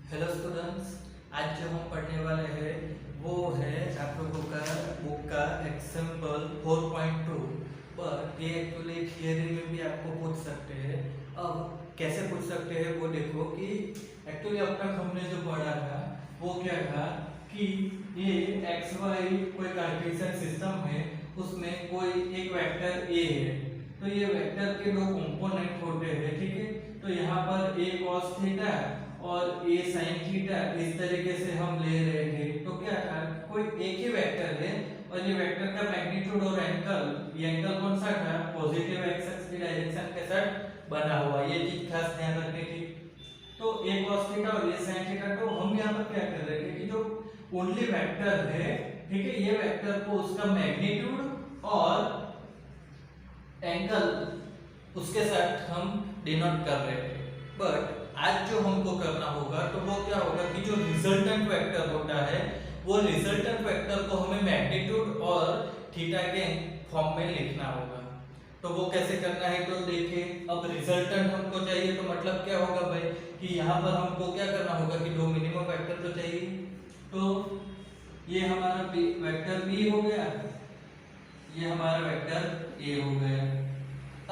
Hello students, आज जो हम पढ़ने वाले हैं वो है आप लोगों का बुक का एग्जाम्पल 4.2। पर ये एक्चुअली थियरी में भी आपको पूछ सकते हैं। अब कैसे पूछ सकते हैं वो देखो कि एक्चुअली अब तक हमने जो पढ़ा था वो क्या था कि ये एक्स वाई कोई कार्टेशियन सिस्टम है, उसमें कोई एक वेक्टर ए है। तो ये वेक्टर के दो कंपोनेंट होते हैं, ठीक है। तो यहाँ पर ए कॉस थीटा और ए साइन थीटा इस तरीके से हम ले रहे थे। तो क्या था, कोई एक ही वेक्टर है और ये वेक्टर का मैग्नीट्यूड और एंगल, ये एंगल कौन सा था, पॉजिटिव एक्सिस की डायरेक्शन के साथ बना हुआ। ये चीज खास ध्यान रखनी थी। तो ए cos थीटा और ए sin थीटा, तो हम यहाँ पर क्या कर रहे थे कि जो ओनली वेक्टर है, ठीक है, ये वेक्टर को उसका मैग्नीट्यूड और एंगल उसके साथ हम डिनोट कर रहे थे। बट आज जो हमको करना होगा तो वो क्या होगा कि जो रिजल्टेंट वेक्टर होता है वो रिजल्टेंट वेक्टर को हमें मैग्नीट्यूड और थीटा के फॉर्म में लिखना होगा। तो वो कैसे करना है तो देखिए, अब रिजल्टेंट हमको चाहिए तो मतलब क्या होगा भाई कि यहाँ पर हमको क्या करना होगा कि दो मिनिमम वेक्टर तो चाहिए। तो ये हमारा वेक्टर बी हो गया, ये हमारा वेक्टर ए हो गया।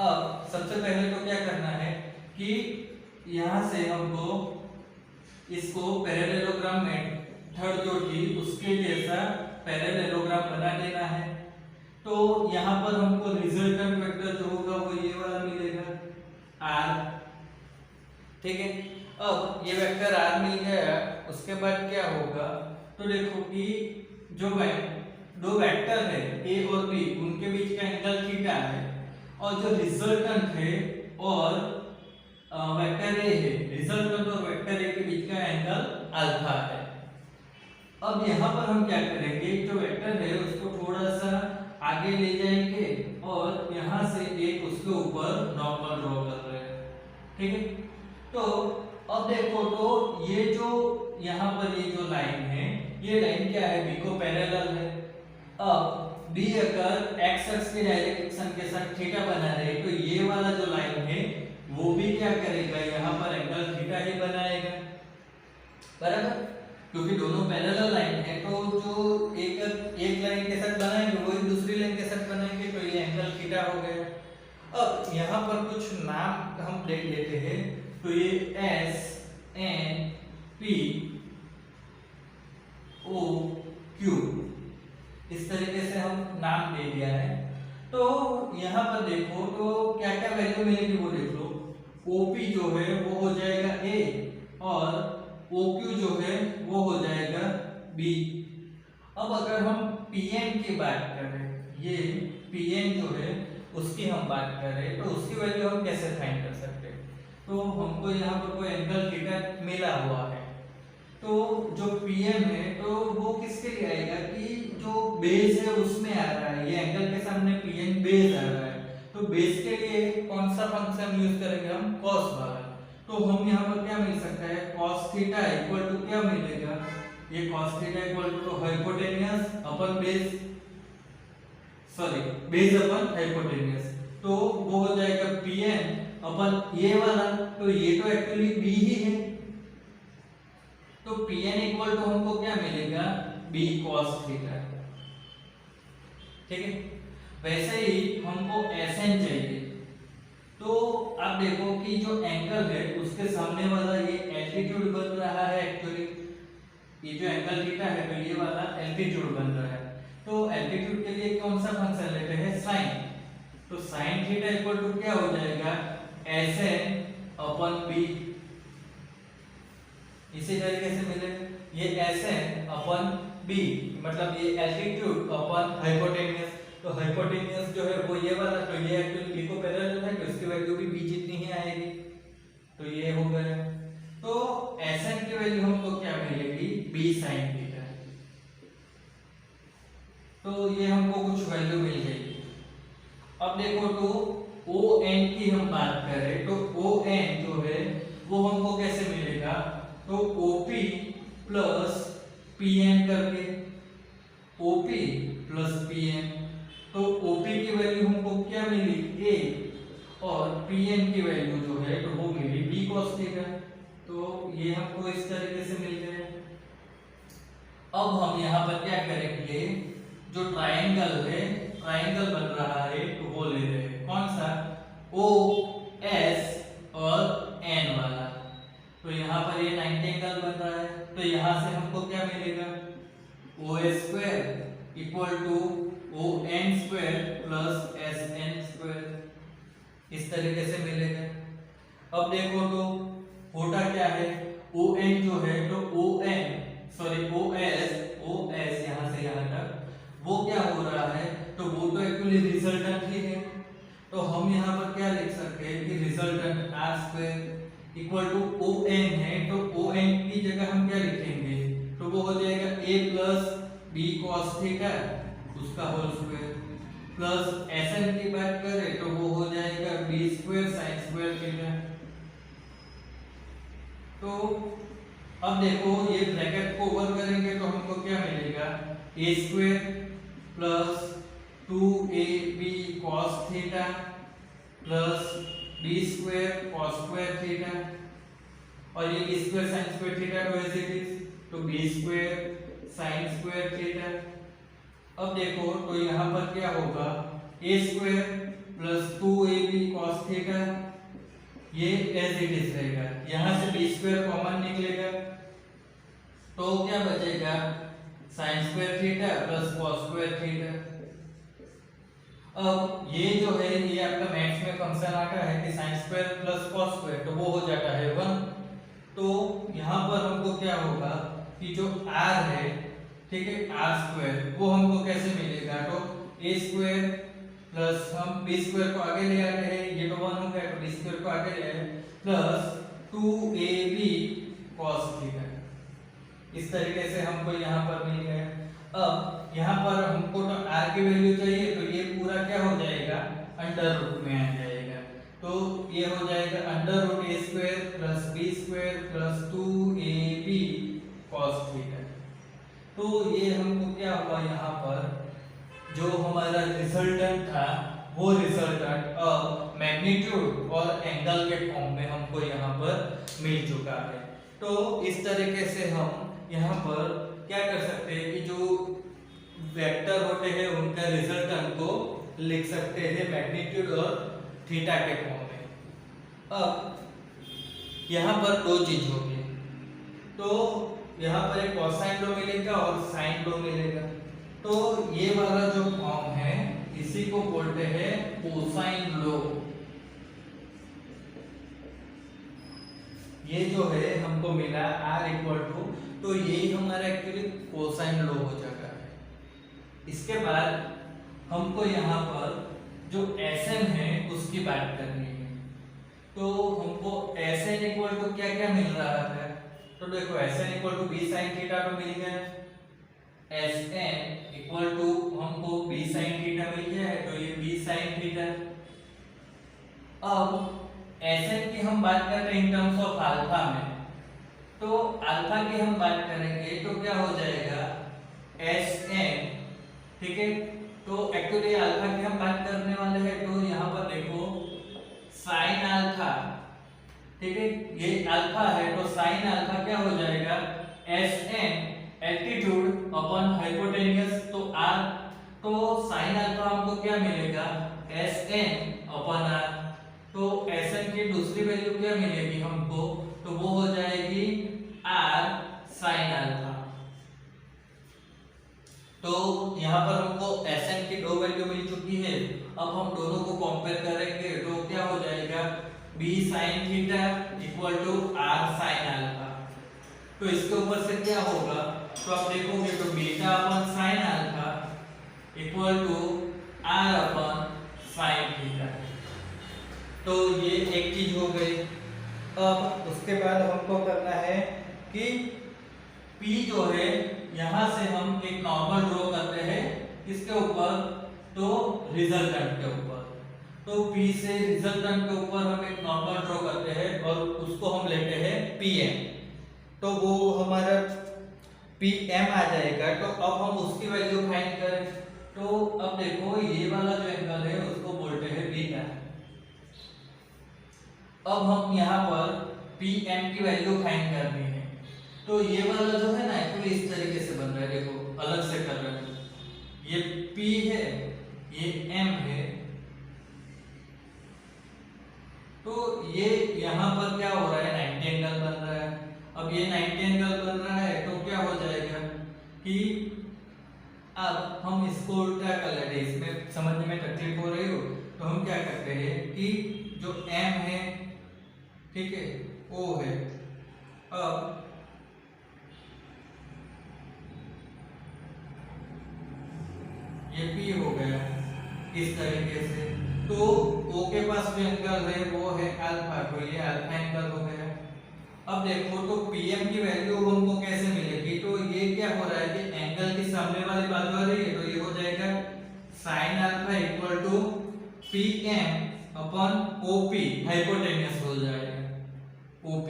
अब सबसे पहले तो क्या करना है कि यहाँ से हमको इसको पैरेललोग्राम में थर्ड जो थी उसके जैसा पैरेललोग्राम बना देना है। तो यहाँ पर हमको रिजल्टेंट वेक्टर जो होगा वो ये वाला मिलेगा आर, ठीक है। अब ये वेक्टर आर मिल गया, उसके बाद क्या होगा तो देखो कि जो दो वेक्टर है ए और बी, उनके बीच का एंगल थीटा है और जो रिजल्टेंट है और वेक्टर ए है, रिजल्टेंट और वेक्टर ए के बीच का एंगल अल्फा है। अब यहाँ पर हम क्या करेंगे, जो वेक्टर है उसको थोड़ा सा आगे ले जाएंगे और यहाँ से एक उसके ऊपर नॉर्मल ड्रॉ कर रहे हैं, ठीक है। तो अब देखो, तो ये जो यहाँ पर ये जो लाइन है, ये लाइन क्या है, बी को पैरेलल है। अब बी अगर एक्स एक्स के डायरेक्शन के साथ थीटा बना रहे तो ये वाला जो लाइन है वो भी क्या करेगा, यहाँ पर एंगल थीटा ही बनाएगा, बराबर। क्योंकि दोनों पैरेलल लाइन है तो जो एक लाइन के साथ बनाएंगे वही दूसरी लाइन के साथ बनाएंगे, तो ये एंगल थीटा हो गया। अब यहाँ पर कुछ नाम हम ले लेते हैं, तो ये S N P O Q इस तरीके से हम नाम दे दिया है। तो यहाँ पर देखो तो क्या क्या वैल्यू मिलेगी वो देख लो। OP जो है वो हो जाएगा A और OQ जो है वो हो जाएगा B। अब अगर हम PN की बात करें, ये PN जो है उसकी हम बात करें तो उसकी वैल्यू हम कैसे फाइंड कर सकते हैं। तो हमको यहाँ पर कोई एंगल थीटा मिला हुआ है, तो जो PM है तो वो किसके लिए आएगा कि जो बेस है उसमें आ रहा है, ये एंगल के सामने PN बेस आ रहा है। तो बेस के लिए कौन सा फंक्शन यूज करेंगे हम, cos वाला। तो हम यहाँ पर क्या मिल सकता है, cos थीटा इक्वल टू क्या मिलेगा, ये cos theta equal to hypotenuse upon base, sorry base upon hypotenuse. तो वो हो जाएगा PN अपन ये वाला, तो ये तो एक्चुअली B ही है। तो Pn इक्वल टू हमको क्या मिलेगा, B cos थीटा, ठीक है। वैसे ही हमको Sn चाहिए, तो आप देखो कि जो एंगल है उसके सामने वाला ये एल्टीट्यूड बन रहा है एक्चुअली, ये जो एंगल थीटा है तो ये वाला एल्टीट्यूड बन रहा है। तो एल्टीट्यूड के लिए कौन सा फंक्शन लेते हैं, साइन। तो साइन थीटा इक्वल टू क्या हो जाएगा, Sn अपन B। इसी तरीके से मिले ये Sn अपन B, मतलब ये एल्टीट्यूड अपन हाइपोटेन्यूस। तो हाइपोटेन्यूस जो है वो ये वाला, तो ये एक्चुअली B को पैरेलल है तो इसकी वैल्यू भी B जितनी ही आएगी, तो ये हो गया। तो Sn की वैल्यू हमको क्या मिलेगी, B sin थीटा। तो ये हमको कुछ वैल्यू मिल जाएगी। अब देखो तो ON की हम बात करें तो ON जो है वो हमको कैसे मिलेगा, तो OP प्लस PN करके, OP प्लस PN। तो OP की वैल्यू हमको क्या मिली A और PN की वैल्यू जो है तो वो मिली B cos थीटा। तो ये हमको इस तरीके से मिल गए। अब हम यहाँ पर क्या करेंगे, जो ट्रायंगल है, ट्रायंगल बन रहा है तो वो ले रहे हैं, कौन सा, ओ एस और एन वाला। तो यहाँ पर ये 90 एंगल बन रहा है, तो यहाँ से हमको क्या मिलेगा, O S square equal to O N square plus S N square, इस तरीके से मिलेगा। अब देखो तो होता क्या है, ओ एन जो है तो ओ एस यहाँ से यहाँ तक वो क्या हो रहा है, तो वो तो एक्चुअली रिजल्टेंट ही है। तो हम यहाँ पर क्या लिख सकते हैं कि resultant R square equal to O N है, तो ओ एन की जगह हम क्या लिखेंगे, तो वो हो जाएगा A plus B cos theta उसका whole square, plus S N की बात करें तो वो हो जाएगा B square sine square theta. तो अब देखो ये ब्रैकेट को ओवर करेंगे तो हमको क्या मिलेगा, A square plus 2ab cos theta plus B square cos square theta, और ये B square sine square theta तो एज इट इज, तो B square sine square theta. अब देखो तो यहाँ पर क्या होगा, A square plus 2ab cos theta, ये एज इट इज रहेगा, यहाँ से बी स्क्वायर कॉमन निकलेगा तो क्या बचेगा, sign square theta plus cos square theta. अब ये जो है ये आपका मैथ्स में फंक्शन आता है कि sine square plus cos square, तो वो हो जाता है 1। तो यहाँ पर हमको क्या होगा कि जो r है, ठीक है, r स्क्वायर वो हमको कैसे मिलेगा, तो a स्क्वायर प्लस हम b स्क्वायर को आगे ले आते हैं, ये तो 1 हो गया, तो b स्क्वायर को आगे ले आए प्लस 2ab cos थीटा, इस तरीके से हमको यहाँ पर मिल गया। अब यहाँ पर हमको तो r की वैल्यू चाहिए, तो ये पूरा क्या हो जाएगा, अंडर रूट में आ जाएगा, तो ये हो जाएगा under root a square plus b square plus 2ab cos theta. तो ये हमको क्या हुआ, यहाँ पर जो हमारा रिजल्टेंट था वो रिजल्टेंट अब मैग्नीट्यूड और एंगल के फॉर्म में हमको यहाँ पर मिल चुका है। तो इस तरीके से हम यहाँ पर क्या कर सकते हैं कि जो वेक्टर होते हैं उनका रिजल्टेंट को लिख सकते हैं मैग्नीट्यूड और थीटा के फॉर्म में। अब यहाँ पर दो चीज होगी, तो यहाँ पर एक कोसाइन लो मिलेगा और साइन लो मिलेगा। तो ये वाला जो फॉर्म है इसी को बोलते हैं कोसाइन लो। ये जो है हमको मिला r इक्वल टू, तो यही हमारा एक्चुअली कोसाइन लो हो जाता है। इसके बाद हमको यहाँ पर जो Sn है उसकी बात करनी है, तो हमको Sn इक्वल टू क्या क्या मिल रहा है, तो देखो Sn equal to b sin theta तो मिल गया, Sn इक्वल टू हमको b sin थीटा मिल गया है, तो ये b sin थीटा। अब Sn की हम बात कर रहे हैं इन टर्म्स ऑफ अल्फा में, तो अल्फा की हम बात करेंगे तो क्या हो जाएगा Sn, ठीक है। तो एक्चुअली अल्फा की हम बात करने वाले हैं, तो यहाँ पर देखो साइन अल्फा, ठीक है, ये अल्फा है तो साइन अल्फा क्या हो जाएगा Sn एल्टीट्यूड अपॉन हाइपोटेन्यूज, तो r, तो साइन अल्फा हमको क्या मिलेगा Sn अपॉन r, तो Sn की दूसरी वैल्यू क्या मिलेगी हमको, तो वो हो जाएगी r sin अल्फा। तो यहाँ पर हमको Sn की दो वैल्यू मिल चुकी है, अब हम दोनों को कंपेयर करेंगे तो क्या हो जाएगा b sin theta equal to r sin alpha. तो इसके ऊपर से क्या होगा, तो आप देखोगे तो beta upon sin alpha equal to r upon sin theta. तो ये एक चीज हो गई। अब उसके बाद हमको करना है कि P जो है यहाँ से हम एक नॉर्मल ड्रॉ करते हैं किसके ऊपर, तो रिजल्टेंट के ऊपर। तो P से रिजल्टेंट के ऊपर हम एक नॉर्मल ड्रॉ करते हैं और उसको हम लेते हैं Pm, तो वो हमारा Pm आ जाएगा। तो अब हम उसकी वैल्यू फाइंड करें, तो अब देखो ये वाला जो एंगल है उसको बोलते हैं बीटा। अब हम यहाँ पर PM की वैल्यू फाइंड करनी है। तो ये वाला जो है ना एक्चुअली इस तरीके से बन रहा है, देखो अलग से कर रहे हैं। ये P है, ये M है, तो ये यहाँ पर क्या हो रहा है 90 एंगल बन रहा है। अब ये 90 एंगल बन रहा है तो क्या हो जाएगा कि अब हम इसको उल्टा कर लेते हैं, इसमें समझने में तकलीफ हो रही हो तो हम क्या करते हैं कि जो M है, ठीक है, O है, अब ये P हो गया इस तरीके से। तो O के पास जो एंगल है वो है अल्फा, तो ये अल्फा एंगल हो गया। अब देखो तो PM की वैल्यू हमको कैसे मिलेगी, तो ये क्या हो रहा है कि एंगल की सामने वाली बाजू आ रही है, तो ये हो जाएगा sin alpha equal to PM upon OP, hypotenuse हो जाएगा OP,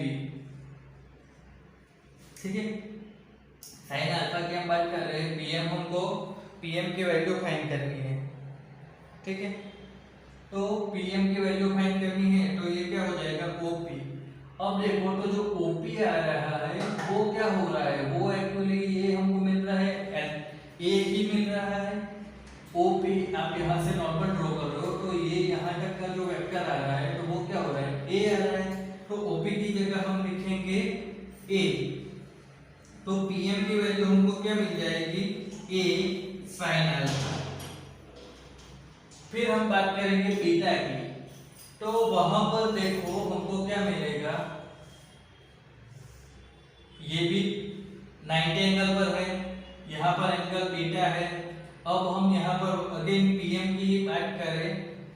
ठीक है। sin अल्फा की हम बात कर रहे हैं, PM हमको PM की वैल्यू फाइंड करनी है, ठीक है। तो PM की वैल्यू फाइंड करनी है तो ये क्या हो जाएगा OP। अब देखो तो जो OP आ रहा है वो क्या हो रहा है, वो एक्चुअली ये हमको मिल रहा है A ही मिल रहा है। OP आप यहाँ से नॉर्मल ड्रॉ कर रहे हो तो ये यहाँ तक का जो वेक्टर आ रहा है तो वो क्या हो रहा है A आ रहा है, तो OP की जगह हम लिखेंगे A। तो PM की वैल्यू हमको क्या मिल जाएगी A sin अल्फा। फिर हम बात करेंगे बीटा की, तो वहां पर देखो हमको क्या मिलेगा, ये भी 90 एंगल पर है, यहाँ पर एंगल बीटा है। अब हम यहाँ पर अगेन PM की बात करें,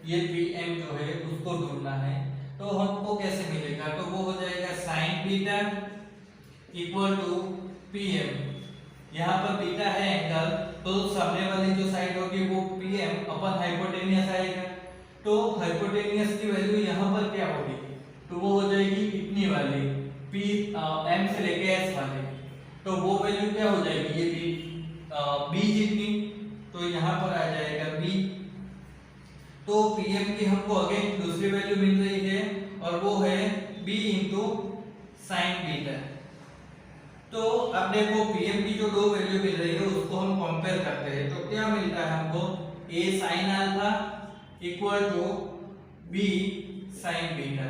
ये PM जो है उसको ढूंढना है, तो हमको कैसे मिलेगा, तो वो हो जाएगा sin beta equal to PM। यहाँ पर बीटा है एंगल, तो सामने वाली जो साइड होगी वो PM अपन हाइपोटेनियस आएगा। तो हाइपोटेनियस की वैल्यू यहाँ पर क्या होगी, तो वो हो जाएगी इतनी वाली M से लेके S वाली, तो वो वैल्यू क्या हो जाएगी ये B जितनी, तो यहाँ पर आ जाएगा B। तो PM की हमको अगेन दूसरी वैल्यू मिल रही है और वो है B इंटू साइन बीटा। तो अब देखो PM की जो दो वैल्यू मिल रही है उसको हम कंपेयर करते हैं, तो क्या मिलता है हमको A sin alpha equal to B sin beta.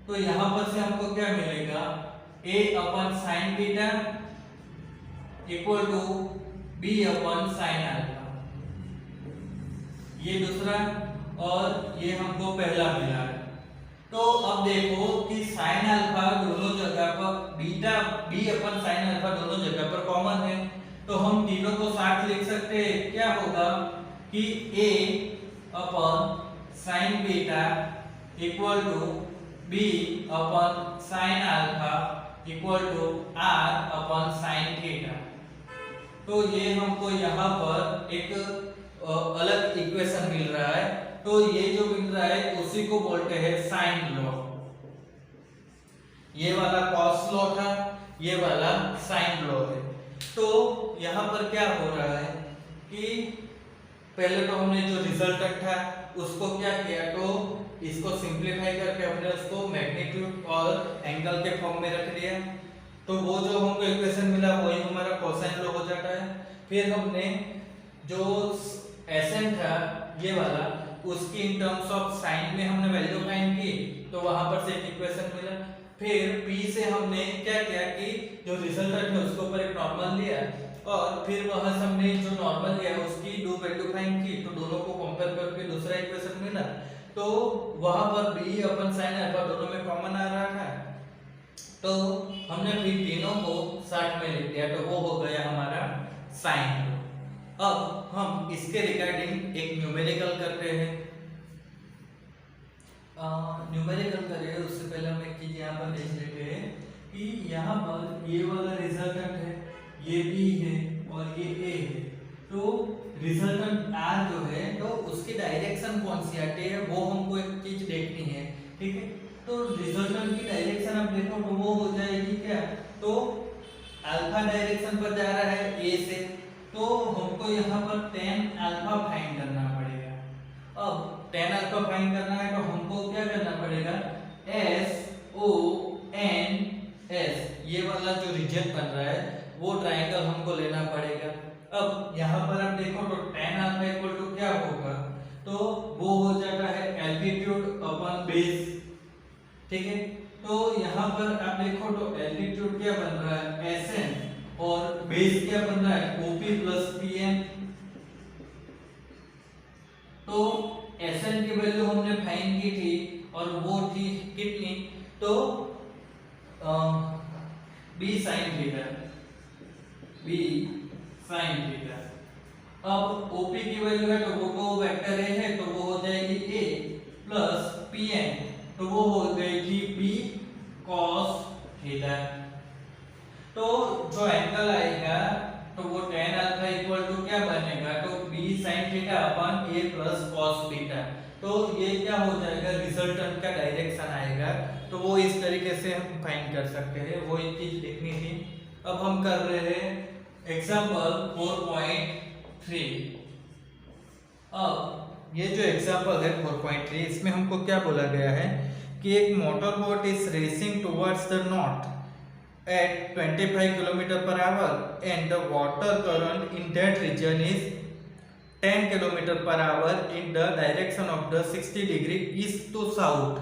तो यहां पर से हमको क्या मिलेगा A upon sin beta equal to B upon sin alpha, ये दूसरा और ये हमको पहला मिला है। तो अब देखो कि sin अल्फा दोनों जगह पर beta B upon sin alpha दोनों जगह पर कॉमन है, तो हम तीनों को साथ लिख सकते हैं। क्या होगा कि A upon sin beta equal to B upon sin alpha equal to R upon sin theta. तो ये हमको यहाँ पर एक अलग इक्वेशन मिल रहा है, तो ये जो मिल रहा है उसी को बोलते हैं साइन लॉ। ये वाला कॉस लॉ था, ये वाला साइन लॉ है। तो यहाँ पर क्या हो रहा है कि पहले तो हमने जो रिजल्टेंट था उसको क्या किया, तो इसको सिंपलीफाई करके हमने उसको मैग्नीट्यूड और एंगल के फॉर्म में रख दिया, तो वो जो हमको इक्वेशन मिला वही हमारा कोसाइन लॉ हो जाता है। फिर हमने जो Sn था ये वाला, उसकी इन टर्म्स ऑफ साइन में हमने वैल्यू फाइंड की, तो वहां पर से एक इक्वेशन मिला। फिर P से हमने क्या किया कि जो रिजल्टेंट है उसके ऊपर एक नॉर्मल लिया और फिर वहां से हमने जो नॉर्मल लिया उसकी दो वैल्यू फाइंड की, तो दोनों को कंपेयर करके दूसरा इक्वेशन मिला। तो वहां पर B अपन sin अल्फा दोनों में कॉमन आ रहा था, तो हमने फिर तीनों को साथ में लिख दिया, तो वो हो गया हमारा साइन। अब हम इसके रिगार्डिंग एक न्यूमेरिकल करते हैं। न्यूमेरिकल करें उससे पहले हम एक चीज यहाँ पर देख लेते हैं कि यहाँ पर ये वाला रिजल्टेंट है, ये B है और ये A है। तो रिजल्टेंट R जो है तो उसकी डायरेक्शन कौन सी आती है वो हमको एक चीज देखनी है, ठीक है। तो रिजल्टेंट की डायरेक्शन आप देखो तो वो हो जाएगी क्या, तो अल्फा डायरेक्शन पर जा रहा है A से, तो हमको यहाँ पर tan अल्फा फाइंड करना पड़ेगा। अब tan अल्फा फाइंड करना है तो हमको क्या करना पड़ेगा, S ओ एन एस ये वाला जो रीजन बन रहा है वो ट्रायंगल हमको लेना पड़ेगा। अब यहाँ पर आप देखो तो tan अल्फा इक्वल टू क्या होगा, तो वो हो जाता है एल्टीट्यूड अपॉन बेस, ठीक है। तो यहाँ पर आप देखो तो एल्टीट्यूड क्या बन रहा है Sn और बेस क्या बन रहा है OP प्लस Pn। तो Sn की वैल्यू हमने फाइंड की थी और वो थी कितनी, तो b sin theta, b sin theta. अब OP की वैल्यू है तो वो तो वेक्टर A है तो वो हो जाएगी A प्लस Pn तो वो हो जाएगी b cos थीटा। तो जो एंगल आएगा तो वो tan अल्फा इक्वल टू क्या बनेगा, तो b sin theta upon a plus cos theta. तो ये क्या हो जाएगा, रिजल्टेंट का डायरेक्शन आएगा। तो वो इस तरीके से हम फाइंड कर सकते हैं, वो एक चीज लिखनी थी। अब हम कर रहे हैं एग्जांपल 4.3। अब ये जो एग्जांपल है 4.3 इसमें हमको क्या बोला गया है कि एक motor boat is racing towards the north at 25 km per hour and the water current in that region is 10 km per hour in the direction of the 60° east to south.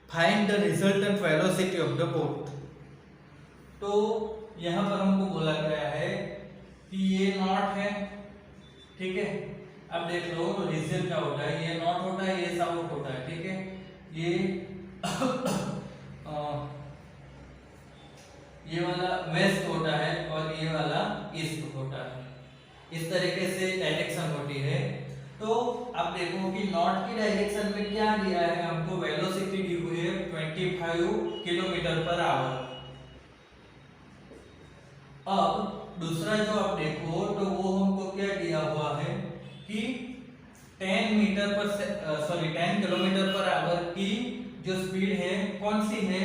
Find the resultant velocity of the boat. तो यहाँ पर हमको बोला गया है कि ये north है, ठीक है। अब देख लो तो रीजन क्या होता है, ये नॉर्थ होता है, ये साउथ होता है, ठीक है। ये वाला वेस्ट होता है और ये वाला ईस्ट होता है, इस तरीके से डायरेक्शन होती है। तो आप देखो कि नॉर्थ की डायरेक्शन में क्या दिया है हमको, वेलोसिटी दी हुई है 25 किलोमीटर पर आवर। अब दूसरा जो आप देखो तो वो हमको क्या दिया हुआ है कि 10 किलोमीटर पर आवर की जो स्पीड है कौन सी है,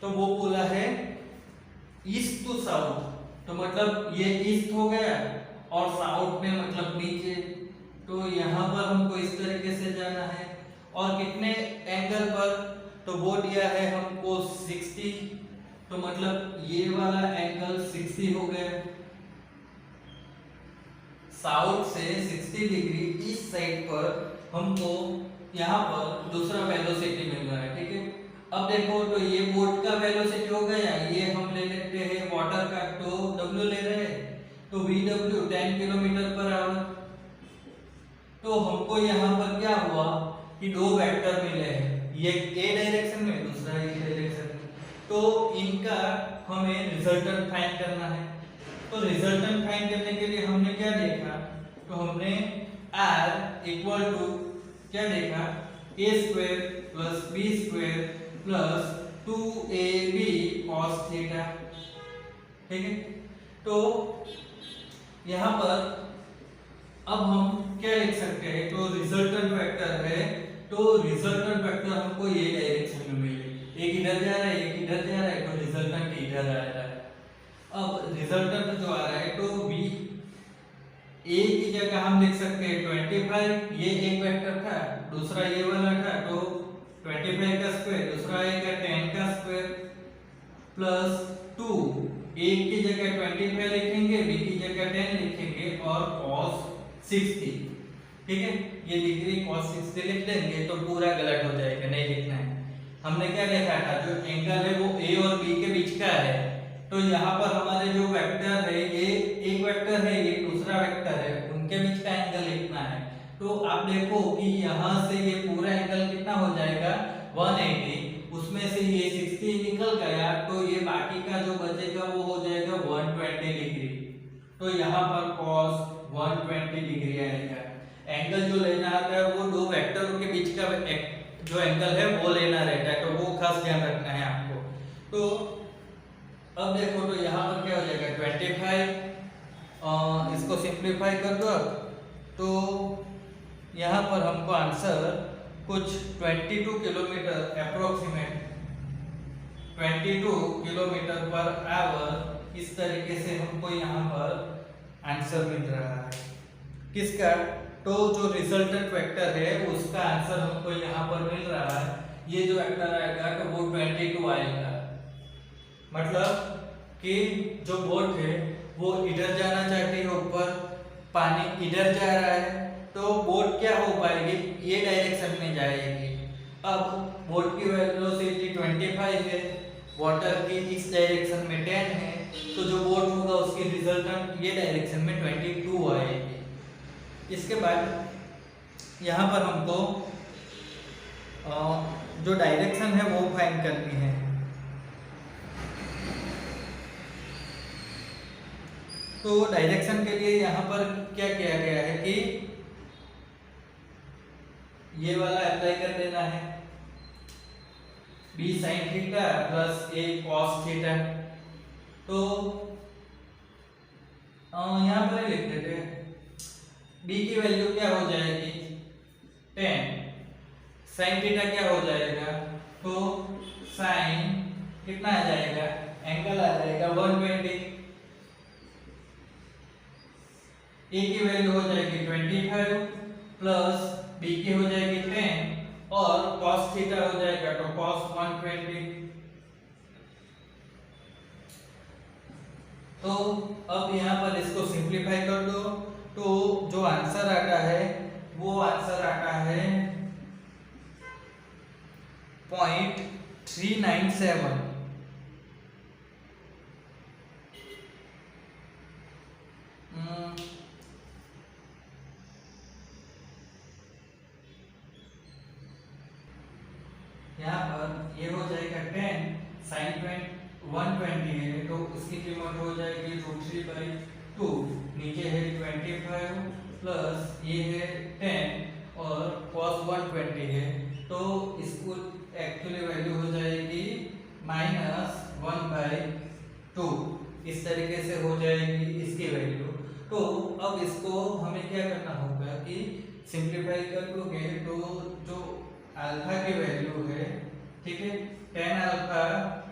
तो वो बोला है ईस्ट टू साउथ। तो मतलब ये ईस्ट हो गया और साउथ में मतलब नीचे। तो यहाँ पर हमको इस तरीके से जाना है और कितने एंगल पर, तो वो दिया है हमको 60। तो मतलब ये वाला एंगल 60 हो गया, साउथ से 60 डिग्री इस साइड पर हमको यहाँ पर दूसरा वेलोसिटी मिल रहा है, ठीक है। अब देखो तो ये बोट का वेलोसिटी हो गया, ये हम ले लेते हैं वाटर का, तो W ले रहे हैं तो VW 10 किलोमीटर पर आवर। तो हमको यहाँ पर क्या हुआ कि दो वेक्टर मिले हैं, ये A डायरेक्शन में दूसरा A डायरेक्शन में। तो इनका हमें रिजल्टेंट फाइंड करना है। तो रिजल्टेंट फाइंड करने के लिए हमने क्या देखा, तो हमने R इक्वल टू क्या देखा, A square plus B square plus 2AB cos theta, ठीक है। तो यहाँ पर अब हम क्या लिख सकते हैं, तो रिजल्टेंट वेक्टर है, तो रिजल्टेंट वेक्टर हमको ये डायरेक्शन में मिले, एक इधर जा रहा है एक इधर जा रहा है, तो रिजल्टेंट इधर आ रहा है। अब रिजल्टेंट जो आ रहा है तो B A की जगह हम लिख सकते हैं 25, ये एक वेक्टर था, दूसरा ये वाला था, तो 25 का स्क्वायर, दूसरा आएगा 10 का स्क्वायर प्लस 2, एक की जगह 25 लिखेंगे, बी की जगह 10 लिखेंगे और cos 60, ठीक है। ये डिग्री cos 60 लिख देंगे तो पूरा गलत हो जाएगा, नहीं लिखना है। हमने क्या देखा था, जो एंगल है वो A और B के बीच का है। तो यहाँ पर हमारे जो वेक्टर है, ये एक वेक्टर है, ये दूसरा वेक्टर है, उनके बीच का एंगल लिखना है। तो आप देखो कि यहाँ से ये पूरा एंगल कितना हो जाएगा 180, उसमें से ये 60 निकल गया, तो ये बाकी का जो बचेगा वो हो जाएगा 120 डिग्री। तो यहाँ पर cos 120 डिग्री आएगा। एंगल जो लेना आता है वो दो वेक्टरों के बीच का जो एंगल है वो लेना रहता है, तो वो खास ध्यान रखना है आपको। तो अब देखो तो यहाँ पर क्या हो जाएगा 25, इसको सिंप्लीफाई कर दो अब, तो यहाँ पर हमको आंसर कुछ 22 kilometre approximate 22 kilometre per hour, इस तरीके से हमको यहाँ पर आंसर मिल रहा है। किसका, तो जो रिजल्टेंट वेक्टर है उसका आंसर हमको यहाँ पर मिल रहा है। ये जो वेक्टर आएगा तो वो 22 आएगा। मतलब कि जो बोट है वो इधर जाना चाहती है, ऊपर पानी इधर जा रहा है, तो बोट क्या हो पाएगी, ये डायरेक्शन में जाएगी। अब बोट की वेलोसिटी 25 है, वाटर की इस डायरेक्शन में 10 है, तो जो बोट होगा उसकी रिजल्टेंट ये डायरेक्शन में 22 आएगी। इसके बाद यहाँ पर हमको जो डायरेक्शन है वो फाइंड करनी है। तो डायरेक्शन के लिए यहाँ पर क्या किया गया है कि ये वाला अप्लाई कर देना है, b sin theta plus a cos theta. तो यहाँ पर लिख देते हैं, b की वैल्यू क्या हो जाएगी 10, sin थीटा क्या हो जाएगा, तो sin कितना आ जाएगा, एंगल आ जाएगा 120, a की वैल्यू हो जाएगी 25 प्लस b की हो जाएगी 10 और cos थीटा हो जाएगा तो cos 120। तो अब यहाँ पर इसको सिंप्लीफाई कर दो, तो जो आंसर आता है वो आंसर आता है 0.397। यहाँ पर ये हो जाएगा 10 sin 120 है तो उसकी कीमत हो जाएगी √3/2, नीचे है 25 प्लस ये है 10 और cos 120 है, तो इसको एक्चुअली वैल्यू हो जाएगी -1/2। इस तरीके से हो जाएगी इसकी वैल्यू। तो अब इसको हमें क्या करना होगा कि सिंप्लीफाई कर लोगे तो जो अल्फा की वैल्यू है, ठीक है, tan alpha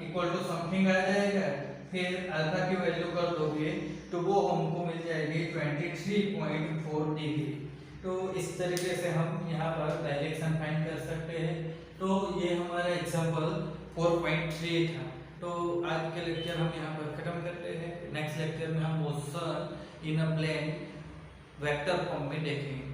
equal to something आ जाएगा, फिर अल्फा की वैल्यू कर दोगे तो वो हमको मिल जाएगी 23.4 डिग्री। तो इस तरीके से हम यहाँ पर डायरेक्शन फाइंड कर सकते हैं। तो ये हमारा एग्जांपल 4.3 था। तो आज के लेक्चर हम यहाँ पर खत्म करते हैं। नेक्स्ट लेक्चर में हम motion in a plane vector form में देखेंगे।